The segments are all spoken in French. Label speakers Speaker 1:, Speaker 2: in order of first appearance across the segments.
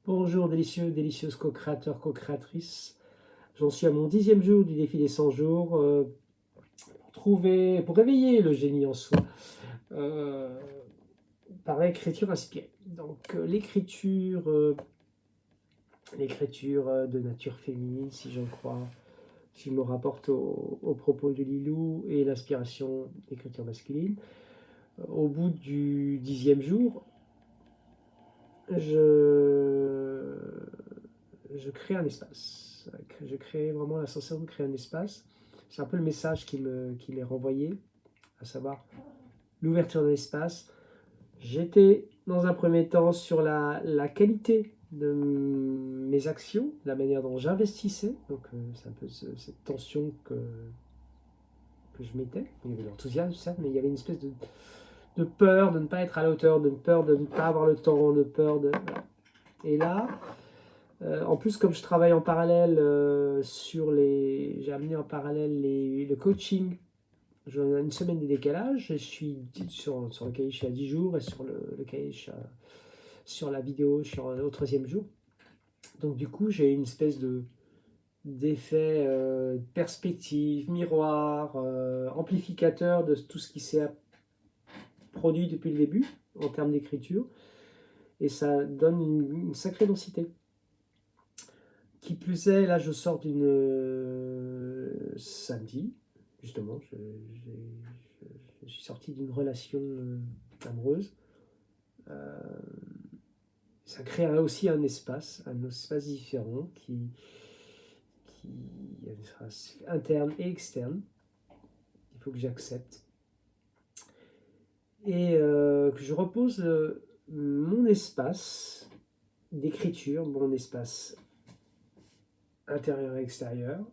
Speaker 1: Bonjour délicieux, délicieuses co-créateurs, co-créatrices. J'en suis à mon 10e jour du défi des 100 jours pour réveiller le génie en soi euh, par l'écriture inspirée. Donc l'écriture de nature féminine, si j'en crois, si je me rapporte aux propos de Lilou et l'inspiration d'écriture masculine. Au bout du 10e jour, je crée un espace. Je crée vraiment la sensation de créer un espace. C'est un peu le message qui m'est renvoyé, à savoir l'ouverture d'un espace. J'étais dans un premier temps sur la qualité de mes actions, la manière dont j'investissais. Donc c'est un peu cette tension que je mettais. Il y avait l'enthousiasme, certes, mais il y avait une espèce de peur de ne pas être à la hauteur, de peur de ne pas avoir le temps, de peur de... Voilà. Et là, en plus, comme je travaille en parallèle j'ai amené en parallèle le coaching. J'ai une semaine de décalage. Je suis sur le cahier, je suis à 10 jours et sur le cahier, sur la vidéo, je suis au 13e jour. Donc du coup, j'ai une espèce d'effet perspective, miroir, amplificateur de tout ce qui s'est produit depuis le début en termes d'écriture. Et ça donne une sacrée densité. Qui plus est, là je sors d'une samedi, justement, je suis sorti d'une relation amoureuse. Ça crée aussi un espace différent qui est interne et externe. Il faut que j'accepte. Et que je repose mon espace d'écriture, mon espace intérieur et extérieur,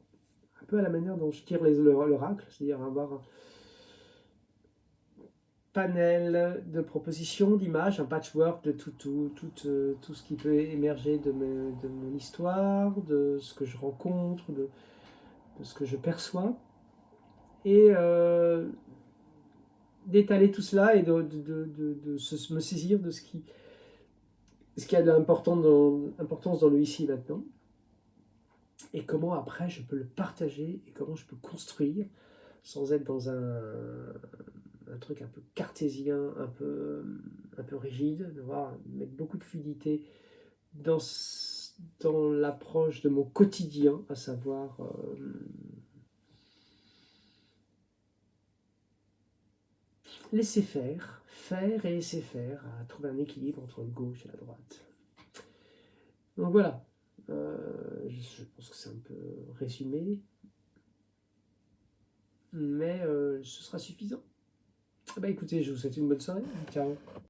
Speaker 1: un peu à la manière dont je tire l'oracle, c'est-à-dire avoir un panel de propositions, d'images, un patchwork de tout ce qui peut émerger de mon histoire, de ce que je rencontre, de ce que je perçois, et d'étaler tout cela et me saisir de ce qui a de l'importance dans le ici et maintenant, et comment après je peux le partager, et comment je peux construire sans être dans un truc un peu cartésien, un peu rigide, de mettre beaucoup de fluidité dans l'approche de mon quotidien, à savoir laisser faire et laisser faire, à trouver un équilibre entre la gauche et la droite. Donc voilà, je pense que c'est un peu résumé, mais ce sera suffisant. Bah écoutez, je vous souhaite une bonne soirée. Ciao.